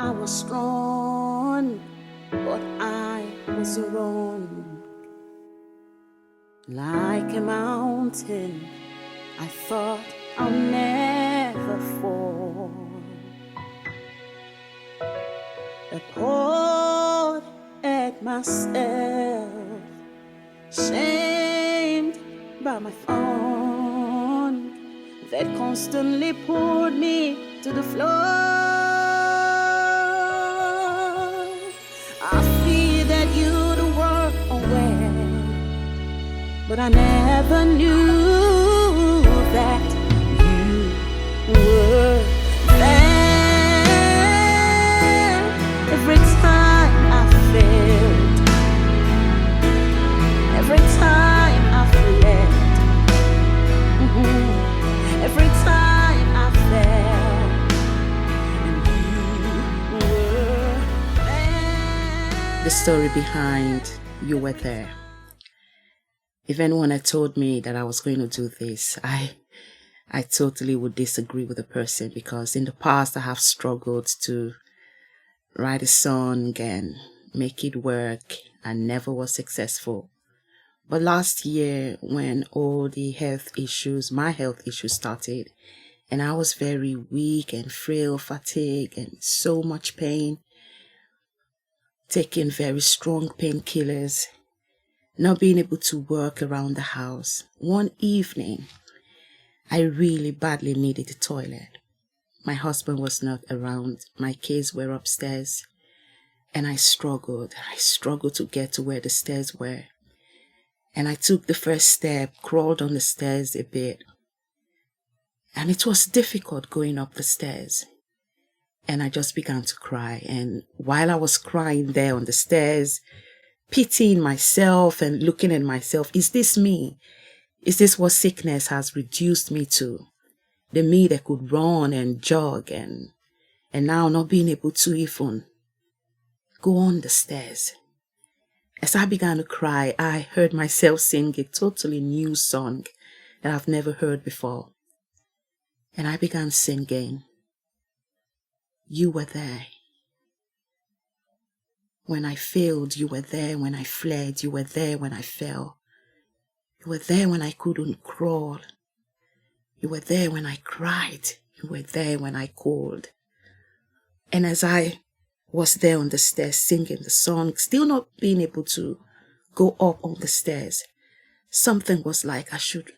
I was strong, but I was wrong. Like a mountain, I thought I'll never fall. Appalled at myself, shamed by my thorn that constantly pulled me to the floor. I fear that you'd work away, but I never knew that you were there. Every time I failed, every time I fled, every time I fell, and you were there. The story behind You Were There. If anyone had told me that I was going to do this, I totally would disagree with the person, because in the past I have struggled to write a song and make it work and never was successful. But last year, when all the my health issues started, and I was very weak and frail, fatigued and so much pain, taking very strong painkillers, not being able to work around the house. One evening, I really badly needed a toilet. My husband was not around. My kids were upstairs. And I struggled. To get to where the stairs were. And I took the first step, crawled on the stairs a bit. And it was difficult going up the stairs. And I just began to cry. And while I was crying there on the stairs, pitying myself and looking at myself, is this me? Is this what sickness has reduced me to? The me that could run and jog and now not being able to even go on the stairs. As I began to cry, I heard myself sing a totally new song that I've never heard before. And I began singing, You were there. When I failed, you were there. When I fled, you were there. When I fell, you were there. When I couldn't crawl, you were there. When I cried, you were there. When I called. And as I was there on the stairs singing the song, still not being able to go up on the stairs, something was like I should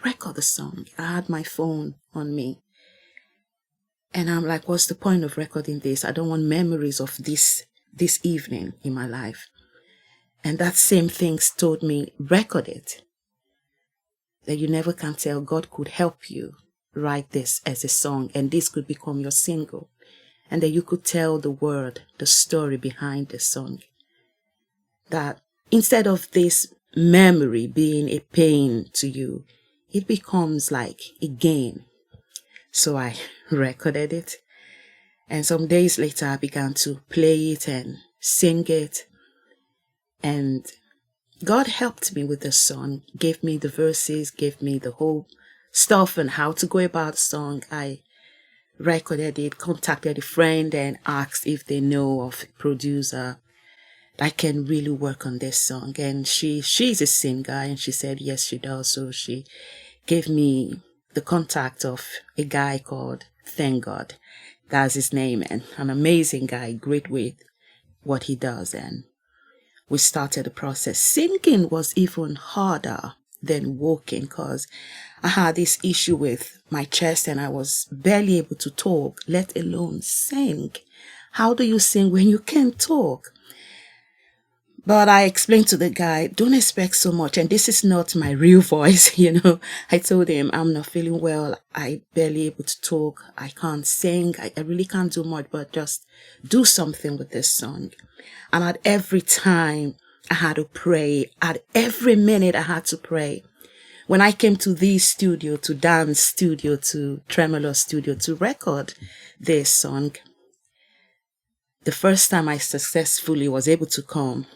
record the song. I had my phone on me. And I'm like, what's the point of recording this? I don't want memories of this evening in my life. And that same thing told me, record it. That you never can tell. God could help you write this as a song, and this could become your single. And that you could tell the word, the story behind the song. That instead of this memory being a pain to you, it becomes like a gain. So I recorded it. And some days later, I began to play it and sing it. And God helped me with the song, gave me the verses, gave me the whole stuff and how to go about the song. I recorded it, contacted a friend and asked if they know of a producer that can really work on this song. And she's a singer, and she said yes, she does. So she gave me the contact of a guy called Thank God. That's his name, and an amazing guy, great with what he does. And we started the process. Singing was even harder than walking, because I had this issue with my chest and I was barely able to talk, let alone sing. How do you sing when you can't talk? But I explained to the guy, don't expect so much. And this is not my real voice, I told him, I'm not feeling well. I barely able to talk. I can't sing. I really can't do much, but just do something with this song. And at every time I had to pray. At every minute I had to pray. When I came to this studio, to dance studio, to tremolo studio, to record this song, the first time I successfully was able to come,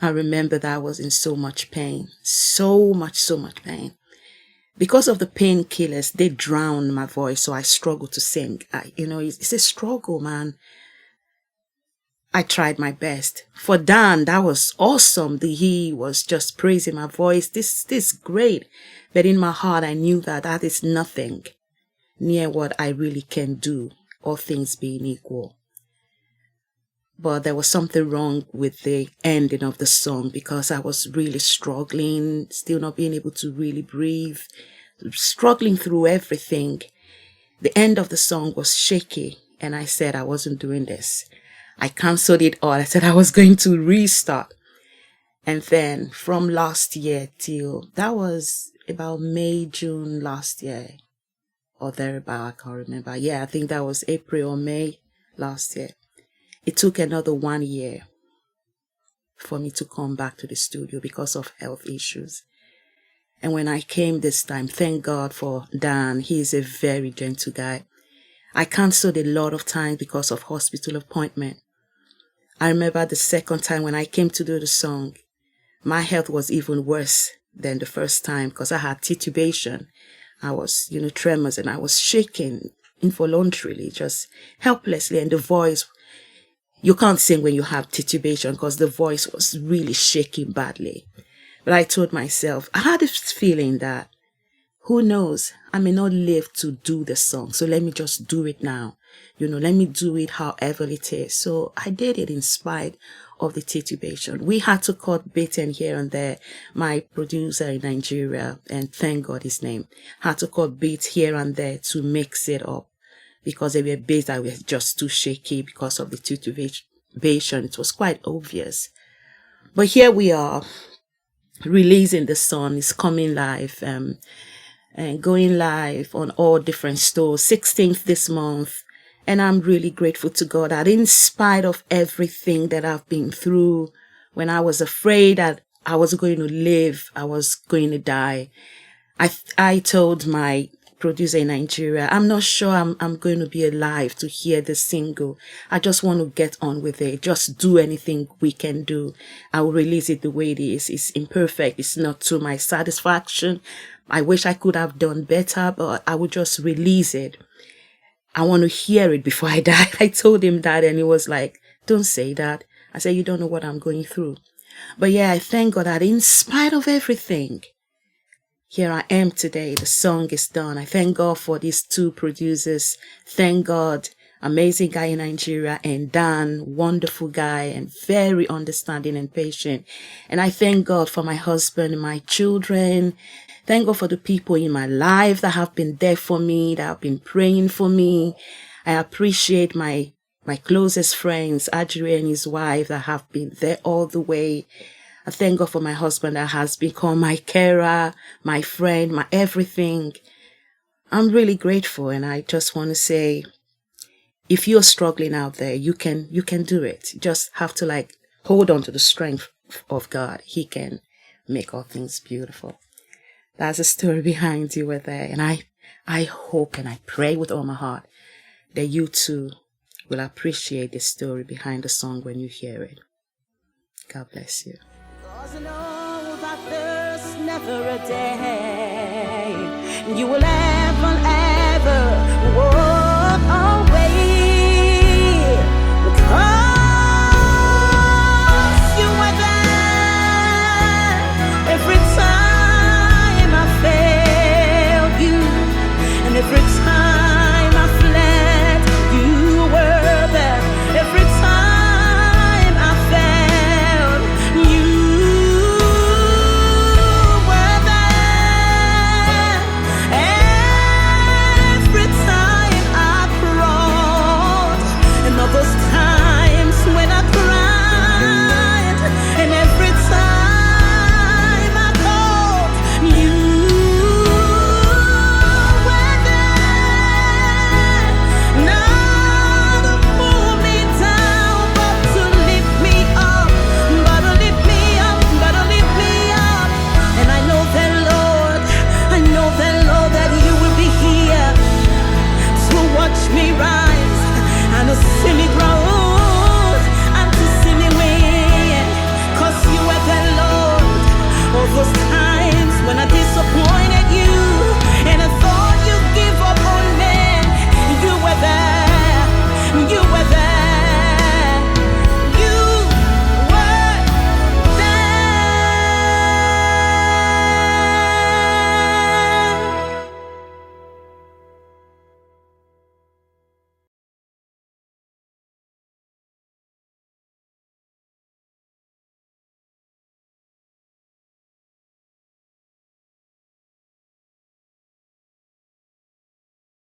I remember that I was in so much pain, so much pain. Because of the painkillers, they drowned my voice, so I struggle to sing. It's a struggle, man. I tried my best. For Dan, that was awesome. He was just praising my voice. This great. But in my heart, I knew that is nothing near what I really can do, all things being equal. But there was something wrong with the ending of the song because I was really struggling, still not being able to really breathe, struggling through everything. The end of the song was shaky, and I said I wasn't doing this. I canceled it all. I said I was going to restart. And then from last year till, that was about May, June last year, or thereabout, I can't remember. Yeah, I think that was April or May last year. It took another 1 year for me to come back to the studio because of health issues. And when I came this time, thank God for Dan. He's a very gentle guy. I canceled a lot of times because of hospital appointment. I remember the second time when I came to do the song, my health was even worse than the first time because I had titubation. I was, tremors, and I was shaking involuntarily, just helplessly, and the voice, you can't sing when you have titubation because the voice was really shaking badly. But I told myself, I had this feeling that, who knows, I may not live to do the song. So let me just do it now. Let me do it however it is. So I did it in spite of the titubation. We had to cut bits and here and there. My producer in Nigeria, and thank God his name, had to cut bits here and there to mix it up because there were bits that were just too shaky because of the titubation. It was quite obvious. But here we are, releasing the song. It's coming live. And going live on all different stores, 16th this month. And I'm really grateful to God that in spite of everything that I've been through, when I was afraid that I was going to live, I was going to die, I told my producer in Nigeria, I'm not sure I'm going to be alive to hear the single. I just want to get on with it. Just do anything we can do. I will release it the way it is. It's imperfect. It's not to my satisfaction. I wish I could have done better, but I would just release it. I want to hear it before I die. I told him that, and he was like, don't say that. I said, you don't know what I'm going through. But yeah, I thank God that in spite of everything, here I am today. The song is done. I thank God for these two producers. Thank God. Amazing guy in Nigeria, and Dan, wonderful guy and very understanding and patient. And I thank God for my husband and my children. Thank God for the people in my life that have been there for me, that have been praying for me. I appreciate my closest friends, Adri and his wife, that have been there all the way. I thank God for my husband that has become my carer, my friend, my everything. I'm really grateful, and I just want to say, if you're struggling out there, you can do it. You just have to hold on to the strength of God. He can make all things beautiful. That's the story behind You Were There. And I hope and I pray with all my heart that you too will appreciate the story behind the song when you hear it. God bless you. 'Cause I know that there's never a day you will ever walk away. Because you were there every time I failed you, and every time I fled, you were there. Every time I failed, you were there. Every time I crawled, and all those times when I cried, and every time I called, you were there. Not to pull me down, but to lift me up, but to lift me up, but to lift me up. And I know that, Lord, that you will be here to watch me rise and to see me grow and to see me win. 'Cause you are the Lord of those